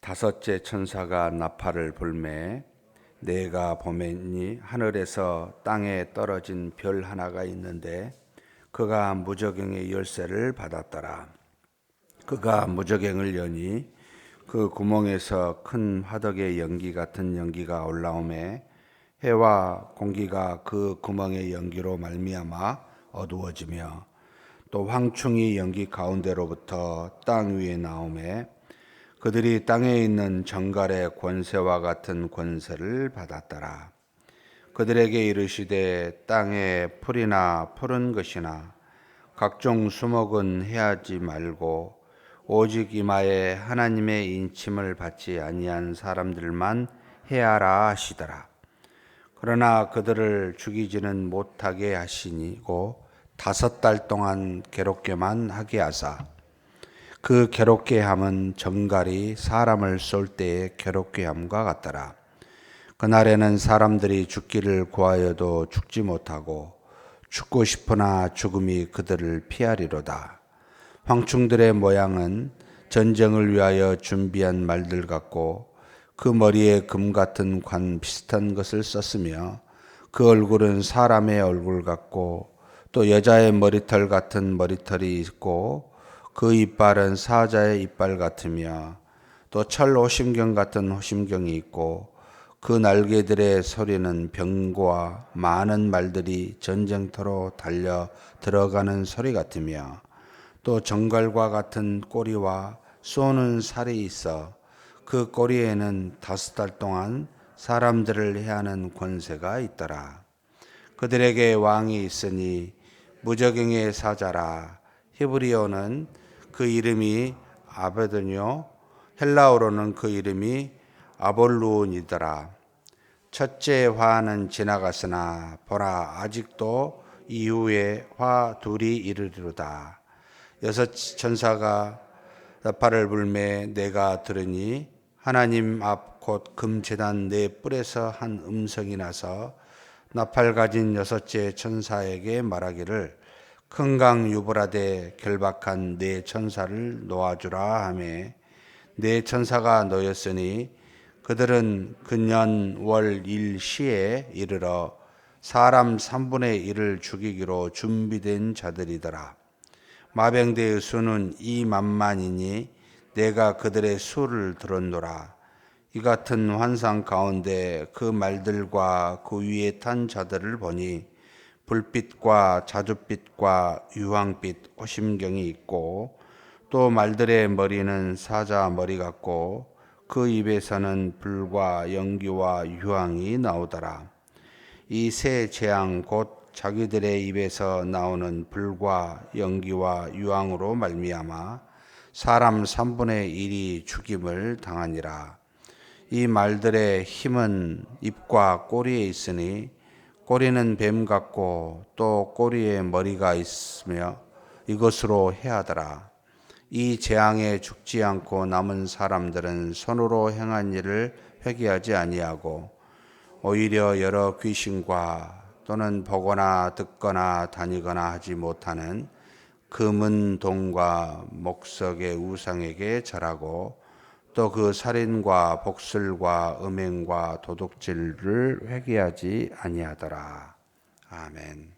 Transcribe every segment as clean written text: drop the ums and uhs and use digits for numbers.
다섯째 천사가 나팔을 불매 내가 보매니 하늘에서 땅에 떨어진 별 하나가 있는데 그가 무저갱의 열쇠를 받았더라. 그가 무저갱을 여니 그 구멍에서 큰 화덕의 연기 같은 연기가 올라오매 해와 공기가 그 구멍의 연기로 말미암아 어두워지며 또 황충이 연기 가운데로부터 땅 위에 나오매 그들이 땅에 있는 정갈의 권세와 같은 권세를 받았더라. 그들에게 이르시되 땅에 풀이나 푸른 것이나 각종 수목은 해하지 말고 오직 이마에 하나님의 인침을 받지 아니한 사람들만 해하라 하시더라. 그러나 그들을 죽이지는 못하게 하시니고 5달 동안 괴롭게만 하게 하사 그 괴롭게 함은 정갈이 사람을 쏠 때의 괴롭게 함과 같더라. 그날에는 사람들이 죽기를 구하여도 죽지 못하고 죽고 싶으나 죽음이 그들을 피하리로다. 황충들의 모양은 전쟁을 위하여 준비한 말들 같고 그 머리에 금 같은 관 비슷한 것을 썼으며 그 얼굴은 사람의 얼굴 같고 또 여자의 머리털 같은 머리털이 있고 그 이빨은 사자의 이빨 같으며 또 철 호심경 같은 호심경이 있고 그 날개들의 소리는 병과 많은 말들이 전쟁터로 달려 들어가는 소리 같으며 또 정갈과 같은 꼬리와 쏘는 살이 있어 그 꼬리에는 5달 동안 사람들을 해하는 권세가 있더라. 그들에게 왕이 있으니 무저갱의 사자라. 히브리어는 그 이름이 아베드뇨, 헬라어로는 그 이름이 아볼루온이더라. 첫째 화는 지나갔으나 보라 아직도 이후에 화 둘이 이르리로다. 6 천사가 나팔을 불매 내가 들으니 하나님 앞 곧 금제단 네 뿔에서 한 음성이 나서 나팔 가진 6째 천사에게 말하기를 큰 강 유브라데 결박한 네 천사를 놓아주라 하매 네 천사가 놓였으니 그들은 근년 월 일 시에 이르러 사람 3분의 1을 죽이기로 준비된 자들이더라. 마병대의 수는 2만만이니 내가 그들의 수를 들었노라. 이 같은 환상 가운데 그 말들과 그 위에 탄 자들을 보니 불빛과 자줏빛과 유황빛 호심경이 있고 또 말들의 머리는 사자 머리 같고 그 입에서는 불과 연기와 유황이 나오더라. 이 세 재앙 곧 자기들의 입에서 나오는 불과 연기와 유황으로 말미암아 사람 3분의 1이 죽임을 당하니라. 이 말들의 힘은 입과 꼬리에 있으니 꼬리는 뱀 같고 또 꼬리에 머리가 있으며 이것으로 해하더라. 이 재앙에 죽지 않고 남은 사람들은 손으로 행한 일을 회개하지 아니하고 오히려 여러 귀신과 또는 보거나 듣거나 다니거나 하지 못하는 금은 동과 목석의 우상에게 절하고 또 그 살인과 복술과 음행과 도둑질을 회개하지 아니하더라. 아멘.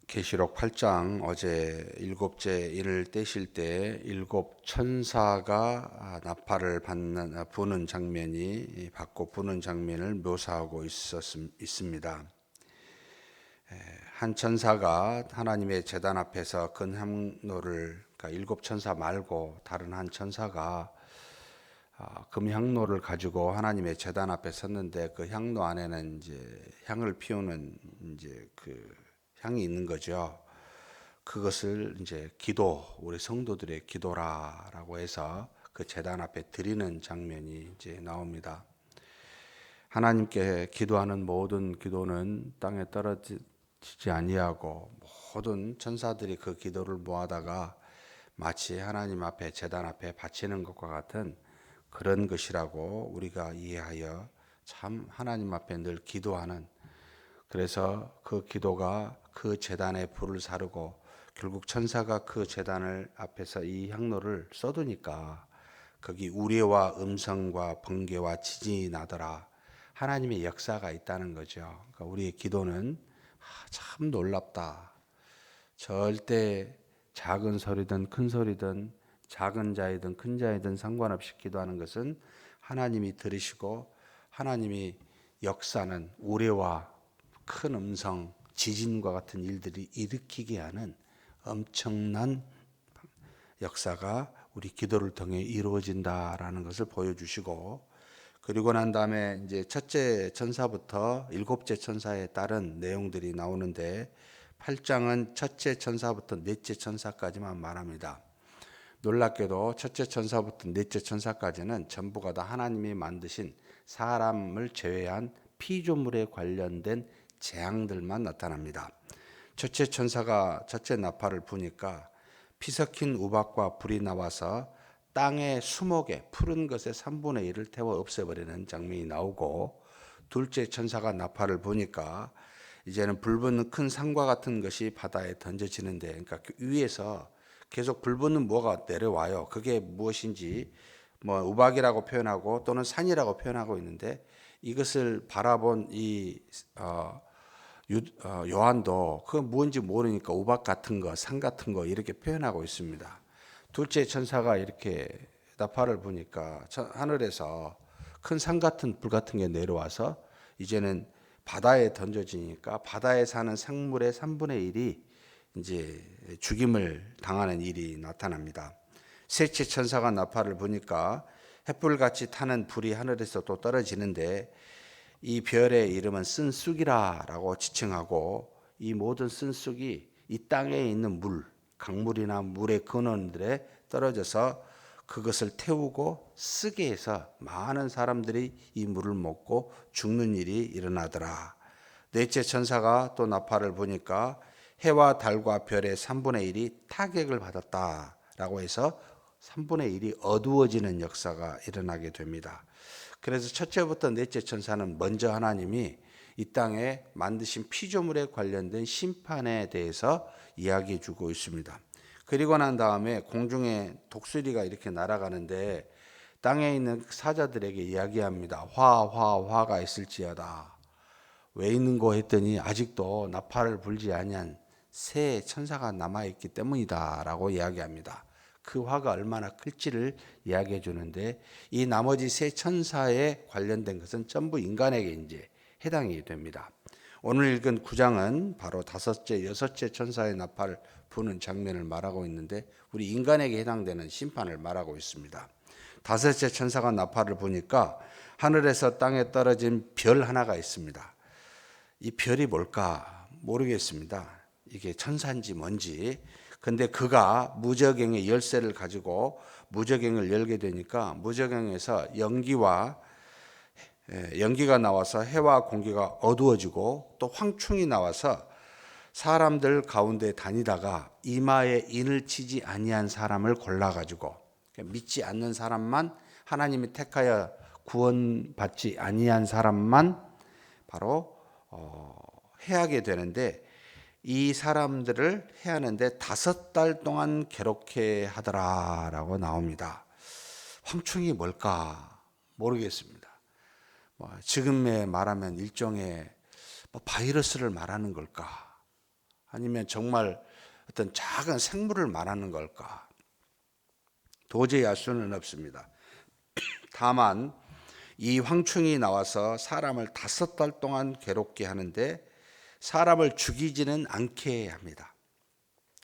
계시록 8장 어제 7째 일을 떼실 때 7 천사가 나팔을 부는 장면이 받고 부는 장면을 묘사하고 있습니다. 한 천사가 하나님의 제단 앞에서 큰 향로를, 그러니까 7 천사 말고 다른 한 천사가 금향로를 가지고 하나님의 제단 앞에 섰는데 그 향로 안에는 이제 향을 피우는 이제 그 향이 있는 거죠. 그것을 이제 기도, 우리 성도들의 기도라라고 해서 그 제단 앞에 드리는 장면이 이제 나옵니다. 하나님께 기도하는 모든 기도는 땅에 떨어지지 아니하고 모든 천사들이 그 기도를 모아다가 마치 하나님 앞에 제단 앞에 바치는 것과 같은 그런 것이라고 우리가 이해하여 참 하나님 앞에 늘 기도하는, 그래서 그 기도가 그 제단에 불을 사르고 결국 천사가 그 제단 앞에서 이 향로를 쏟으니까 거기 우레와 음성과 번개와 지진이 나더라. 하나님의 역사가 있다는 거죠. 그러니까 우리의 기도는 참 놀랍다. 절대 작은 소리든 큰 소리든 작은 자이든 큰 자이든 상관없이 기도하는 것은 하나님이 들으시고 하나님이 역사는 우레와 큰 음성, 지진과 같은 일들이 일으키게 하는 엄청난 역사가 우리 기도를 통해 이루어진다라는 것을 보여주시고, 그리고 난 다음에 이제 첫째 천사부터 일곱째 천사에 따른 내용들이 나오는데 8장은 첫째 천사부터 넷째 천사까지만 말합니다. 놀랍게도 첫째 천사부터 넷째 천사까지는 전부가 다 하나님이 만드신 사람을 제외한 피조물에 관련된 재앙들만 나타납니다. 첫째 천사가 첫째 나팔을 부니까 피 섞인 우박과 불이 나와서 땅의 수목에 푸른 것의 3분의 1을 태워 없애버리는 장면이 나오고, 둘째 천사가 나팔을 부니까 이제는 불붙는 큰 산과 같은 것이 바다에 던져지는데, 그러니까 그 위에서 계속 불붙는 뭐가 내려와요. 그게 무엇인지 뭐 우박이라고 표현하고 또는 산이라고 표현하고 있는데, 이것을 바라본 이 요한도 그거 뭔지 모르니까 우박 같은 거, 산 같은 거 이렇게 표현하고 있습니다. 둘째 천사가 이렇게 나팔을 부니까 하늘에서 큰 산 같은 불 같은 게 내려와서 이제는 바다에 던져지니까 바다에 사는 생물의 3분의 1이 이제 죽임을 당하는 일이 나타납니다. 셋째 천사가 나팔을 부니까 햇불같이 타는 불이 하늘에서 또 떨어지는데, 이 별의 이름은 쓴쑥이라고 지칭하고, 이 모든 쓴쑥이 이 땅에 있는 물, 강물이나 물의 근원들에 떨어져서 그것을 태우고 쓰게 해서 많은 사람들이 이 물을 먹고 죽는 일이 일어나더라. 넷째 천사가 또 나팔을 부니까 해와 달과 별의 3분의 1이 타격을 받았다라고 해서 3분의 1이 어두워지는 역사가 일어나게 됩니다. 그래서 첫째부터 넷째 천사는 먼저 하나님이 이 땅에 만드신 피조물에 관련된 심판에 대해서 이야기해 주고 있습니다. 그리고 난 다음에 공중에 독수리가 이렇게 날아가는데 땅에 있는 사자들에게 이야기합니다. 화가 있을지어다. 왜 있는고 했더니 아직도 나팔을 불지 아니한 새 천사가 남아있기 때문이다 라고 이야기합니다. 그 화가 얼마나 클지를 이야기해 주는데, 이 나머지 세 천사에 관련된 것은 전부 인간에게 이제 해당이 됩니다. 오늘 읽은 9장은 바로 다섯째, 여섯째 천사의 나팔을 부는 장면을 말하고 있는데, 우리 인간에게 해당되는 심판을 말하고 있습니다. 다섯째 천사가 나팔을 부니까 하늘에서 땅에 떨어진 별 하나가 있습니다. 이 별이 뭘까 모르겠습니다. 이게 천사인지 뭔지. 근데 그가 무저갱의 열쇠를 가지고 무저갱을 열게 되니까 무저갱에서 연기가 나와서 해와 공기가 어두워지고, 또 황충이 나와서 사람들 가운데 다니다가 이마에 인을 치지 아니한 사람을 골라가지고, 믿지 않는 사람만, 하나님이 택하여 구원받지 아니한 사람만 바로 해하게 되는데, 이 사람들을 해하는데 5달 동안 괴롭게 하더라라고 나옵니다. 황충이 뭘까 모르겠습니다. 지금에 말하면 일종의 바이러스를 말하는 걸까? 아니면 정말 어떤 작은 생물을 말하는 걸까? 도저히 알 수는 없습니다. 다만 이 황충이 나와서 사람을 5달 동안 괴롭게 하는데 사람을 죽이지는 않게 합니다.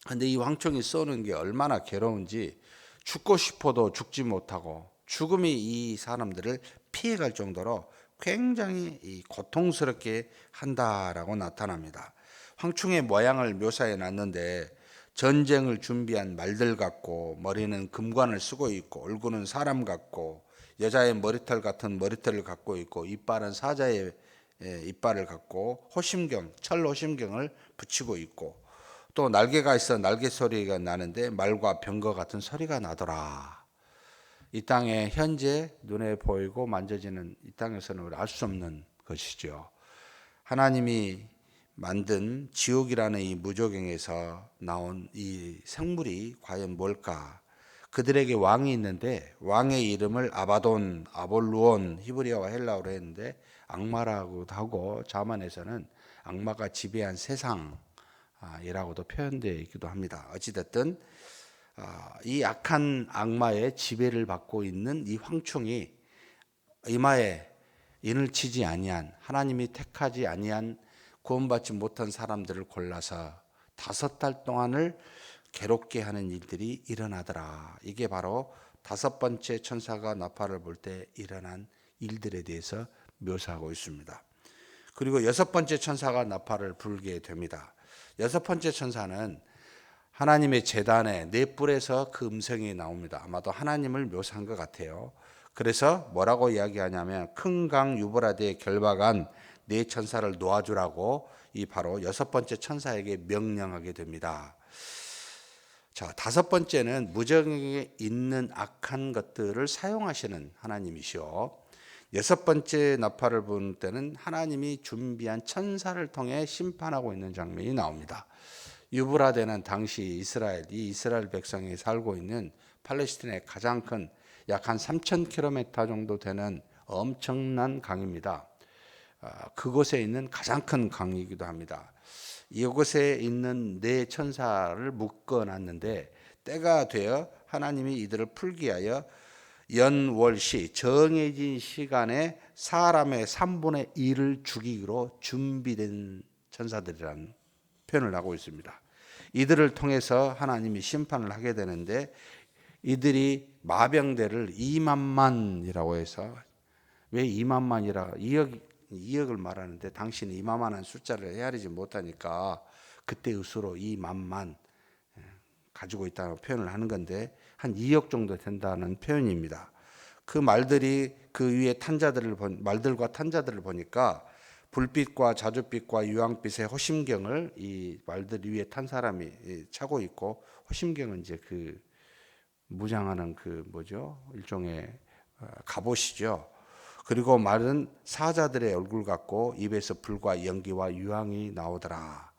그런데 이 황충이 쏘는 게 얼마나 괴로운지, 죽고 싶어도 죽지 못하고 죽음이 이 사람들을 피해갈 정도로 굉장히 고통스럽게 한다라고 나타납니다. 황충의 모양을 묘사해 놨는데, 전쟁을 준비한 말들 같고, 머리는 금관을 쓰고 있고, 얼굴은 사람 같고, 여자의 머리털 같은 머리털을 갖고 있고, 이빨은 사자의 이빨을 갖고 철 호심경을 붙이고 있고, 또 날개가 있어 날개 소리가 나는데 말과 병거 같은 소리가 나더라. 이 땅에 현재 눈에 보이고 만져지는 이 땅에서는 알 수 없는 것이죠. 하나님이 만든 지옥이라는 이 무저갱에서 나온 이 생물이 과연 뭘까? 그들에게 왕이 있는데 왕의 이름을 아바돈, 아볼루온, 히브리어와 헬라어로 했는데 악마라고도 하고 자만에서는 악마가 지배한 세상이라고도 표현되어 있기도 합니다. 어찌됐든 이 악한 악마의 지배를 받고 있는 이 황충이 이마에 인을 치지 아니한, 하나님이 택하지 아니한 구원받지 못한 사람들을 골라서 5달 동안을 괴롭게 하는 일들이 일어나더라. 이게 바로 5번째 천사가 나팔을 불 때 일어난 일들에 대해서 묘사하고 있습니다. 그리고 6번째 천사가 나팔을 불게 됩니다. 6번째 천사는 하나님의 제단에 네 뿔에서 그 음성이 나옵니다. 아마도 하나님을 묘사한 것 같아요. 그래서 뭐라고 이야기하냐면 큰 강 유브라데에 결박한 네 천사를 놓아주라고 이 바로 6번째 천사에게 명령하게 됩니다. 자, 5번째는 무정에 있는 악한 것들을 사용하시는 하나님이시오. 6번째 나팔을 부는 때는 하나님이 준비한 천사를 통해 심판하고 있는 장면이 나옵니다. 유브라데는 당시 이스라엘 백성이 살고 있는 팔레스타인의 가장 큰 약 한 3,000km 정도 되는 엄청난 강입니다. 그곳에 있는 가장 큰 강이기도 합니다. 이곳에 있는 네 천사를 묶어놨는데 때가 되어 하나님이 이들을 풀기 위하여 연월시 정해진 시간에 사람의 3분의 1을 죽이기로 준비된 천사들이라는 표현을 하고 있습니다. 이들을 통해서 하나님이 심판을 하게 되는데 이들이 마병대를 2만만이라고 해서 왜 2만만이라 2억을 말하는데 당신이 이만한 숫자를 헤아리지 못하니까 그때의 수로 2만만 가지고 있다고 표현을 하는 건데 한 2억 정도 된다는 표현입니다. 그 말들이 그 위에 말들과 탄자들을 보니까 불빛과 자줏빛과 유황빛의 호심경을 이 말들 위에 탄 사람이 차고 있고, 호심경은 이제 그 무장하는 그 일종의 갑옷이죠. 그리고 말은 사자들의 얼굴 같고 입에서 불과 연기와 유황이 나오더라.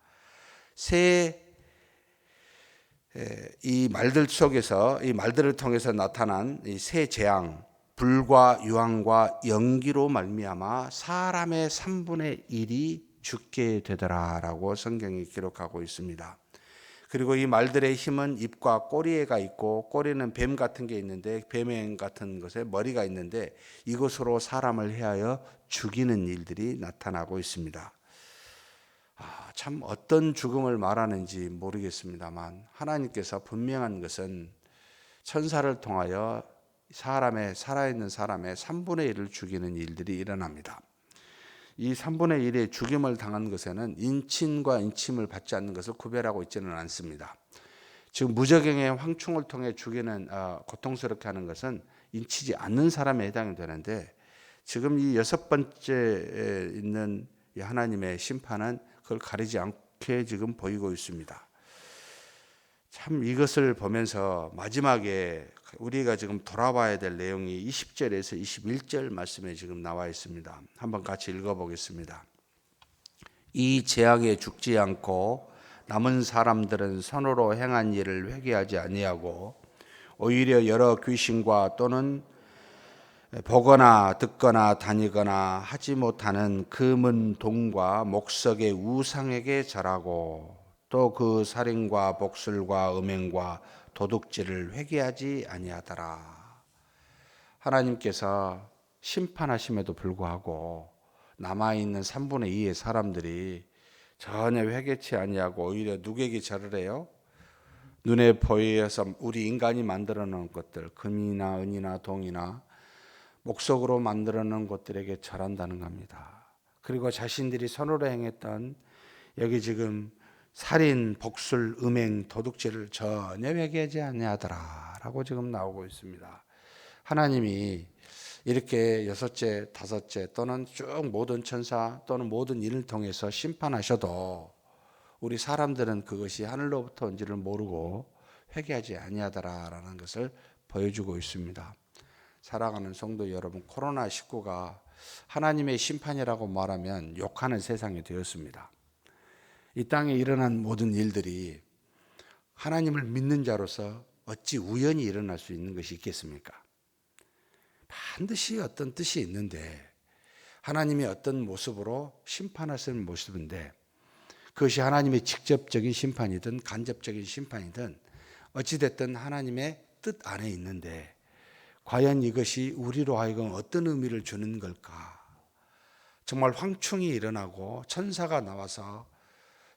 이 말들 속에서 이 말들을 통해서 나타난 이 새 재앙, 불과 유황과 연기로 말미암아 사람의 3분의 1이 죽게 되더라라고 성경이 기록하고 있습니다. 그리고 이 말들의 힘은 입과 꼬리에가 있고, 꼬리는 뱀 같은 게 있는데 뱀 같은 것에 머리가 있는데 이것으로 사람을 해하여 죽이는 일들이 나타나고 있습니다. 참 어떤 죽음을 말하는지 모르겠습니다만 하나님께서 분명한 것은 천사를 통하여 살아있는 사람의 3분의 1을 죽이는 일들이 일어납니다. 이 3분의 1의 죽임을 당한 것에는 인친과 인침을 받지 않는 것을 구별하고 있지는 않습니다. 지금 무저갱의 황충을 통해 죽이는 고통스럽게 하는 것은 인치지 않는 사람에 해당이 되는데, 지금 이 6번째 있는 이 하나님의 심판은 그걸 가리지 않게 지금 보이고 있습니다. 참 이것을 보면서 마지막에 우리가 지금 돌아봐야 될 내용이 20절에서 21절 말씀에 지금 나와 있습니다. 한번 같이 읽어보겠습니다. 이 재앙에 죽지 않고 남은 사람들은 선으로 행한 일을 회개하지 아니하고 오히려 여러 귀신과 또는 보거나 듣거나 다니거나 하지 못하는 금은 동과 목석의 우상에게 절하고 또 그 살인과 복술과 음행과 도둑질을 회개하지 아니하더라. 하나님께서 심판하심에도 불구하고 남아있는 3분의 2의 사람들이 전혀 회개치 아니하고 오히려 누구에게 절을 해요? 눈에 보여서 우리 인간이 만들어 놓은 것들, 금이나 은이나 동이나 목석으로 만들어 놓은 것들에게 절한다는 겁니다. 그리고 자신들이 선으로 행했던 여기 지금 살인, 복술, 음행, 도둑질을 전혀 회개하지 아니하더라 라고 지금 나오고 있습니다. 하나님이 이렇게 6째, 5째 또는 쭉 모든 천사 또는 모든 일을 통해서 심판하셔도 우리 사람들은 그것이 하늘로부터 온지를 모르고 회개하지 아니하더라라는 것을 보여주고 있습니다. 사랑하는 성도 여러분, 코로나19가 하나님의 심판이라고 말하면 욕하는 세상이 되었습니다. 이 땅에 일어난 모든 일들이 하나님을 믿는 자로서 어찌 우연히 일어날 수 있는 것이 있겠습니까? 반드시 어떤 뜻이 있는데 하나님이 어떤 모습으로 심판하실 모습인데 그것이 하나님의 직접적인 심판이든 간접적인 심판이든 어찌됐든 하나님의 뜻 안에 있는데 과연 이것이 우리로 하여금 어떤 의미를 주는 걸까? 정말 황충이 일어나고 천사가 나와서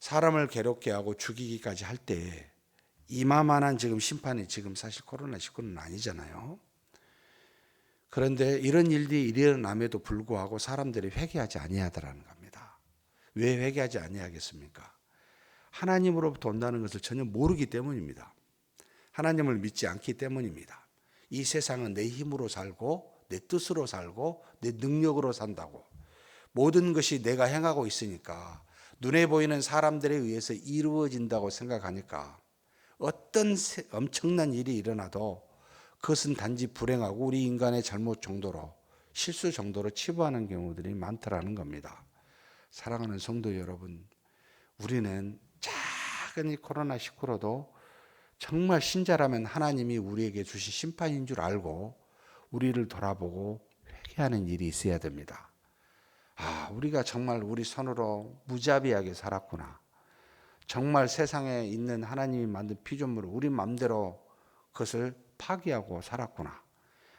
사람을 괴롭게 하고 죽이기까지 할 때 이마만한 지금 심판이 지금 사실 코로나19는 아니잖아요. 그런데 이런 일이 일어남에도 불구하고 사람들이 회개하지 아니하더라는 겁니다. 왜 회개하지 아니하겠습니까? 하나님으로부터 온다는 것을 전혀 모르기 때문입니다. 하나님을 믿지 않기 때문입니다. 이 세상은 내 힘으로 살고 내 뜻으로 살고 내 능력으로 산다고 모든 것이 내가 행하고 있으니까 눈에 보이는 사람들에 의해서 이루어진다고 생각하니까 어떤 엄청난 일이 일어나도 그것은 단지 불행하고 우리 인간의 잘못 정도로 실수 정도로 치부하는 경우들이 많더라는 겁니다. 사랑하는 성도 여러분, 우리는 작은 이 코로나19로도 정말 신자라면 하나님이 우리에게 주신 심판인 줄 알고 우리를 돌아보고 회개하는 일이 있어야 됩니다. 우리가 정말 우리 손으로 무자비하게 살았구나. 정말 세상에 있는 하나님이 만든 피조물을 우리 마음대로 그것을 파기하고 살았구나.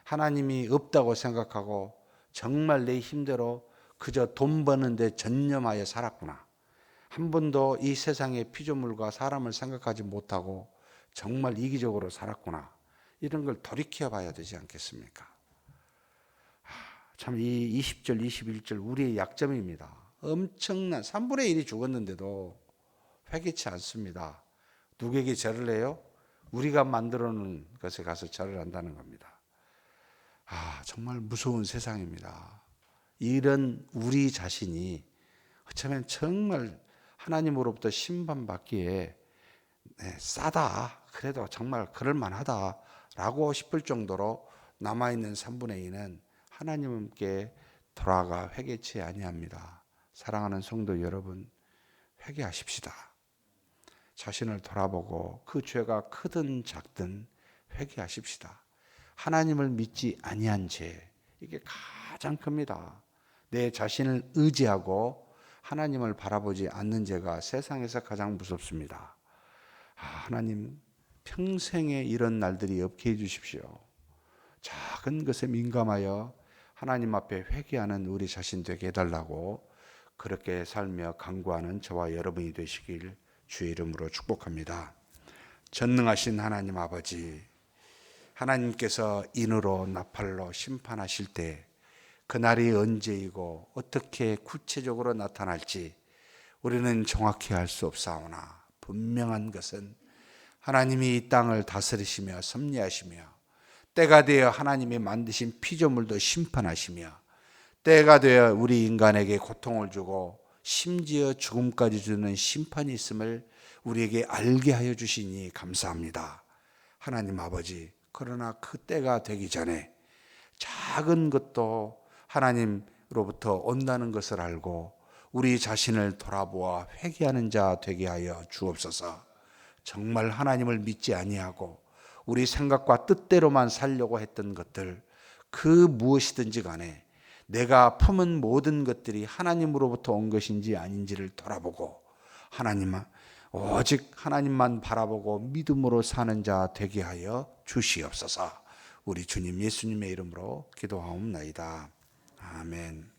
하나님이 없다고 생각하고 정말 내 힘대로 그저 돈 버는 데 전념하여 살았구나. 한 번도 이 세상의 피조물과 사람을 생각하지 못하고 정말 이기적으로 살았구나. 이런 걸 돌이켜 봐야 되지 않겠습니까? 참 이 20절, 21절 우리의 약점입니다. 엄청난 3분의 1이 죽었는데도 회개치 않습니다. 누구에게 절을 해요? 우리가 만들어 놓은 것에 가서 절을 한다는 겁니다. 정말 무서운 세상입니다. 이런 우리 자신이 어쩌면 정말 하나님으로부터 심판받기에 싸다. 그래도 정말 그럴만하다라고 싶을 정도로 남아있는 3분의 2는 하나님께 돌아가 회개치 아니합니다. 사랑하는 성도 여러분, 회개하십시다. 자신을 돌아보고 그 죄가 크든 작든 회개하십시다. 하나님을 믿지 아니한 죄, 이게 가장 큽니다. 내 자신을 의지하고 하나님을 바라보지 않는 죄가 세상에서 가장 무섭습니다. 하나님 평생에 이런 날들이 없게 해주십시오. 작은 것에 민감하여 하나님 앞에 회개하는 우리 자신 되게 해달라고 그렇게 살며 간구하는 저와 여러분이 되시길 주의 이름으로 축복합니다. 전능하신 하나님 아버지, 하나님께서 인으로 나팔로 심판하실 때 그날이 언제이고 어떻게 구체적으로 나타날지 우리는 정확히 알 수 없사오나 분명한 것은 하나님이 이 땅을 다스리시며 섭리하시며 때가 되어 하나님이 만드신 피조물도 심판하시며 때가 되어 우리 인간에게 고통을 주고 심지어 죽음까지 주는 심판이 있음을 우리에게 알게 하여 주시니 감사합니다. 하나님 아버지, 그러나 그 때가 되기 전에 작은 것도 하나님으로부터 온다는 것을 알고 우리 자신을 돌아보아 회개하는 자 되게 하여 주옵소서. 정말 하나님을 믿지 아니하고 우리 생각과 뜻대로만 살려고 했던 것들, 그 무엇이든지 간에 내가 품은 모든 것들이 하나님으로부터 온 것인지 아닌지를 돌아보고 오직 하나님만 바라보고 믿음으로 사는 자 되게 하여 주시옵소서. 우리 주님 예수님의 이름으로 기도하옵나이다. 아멘.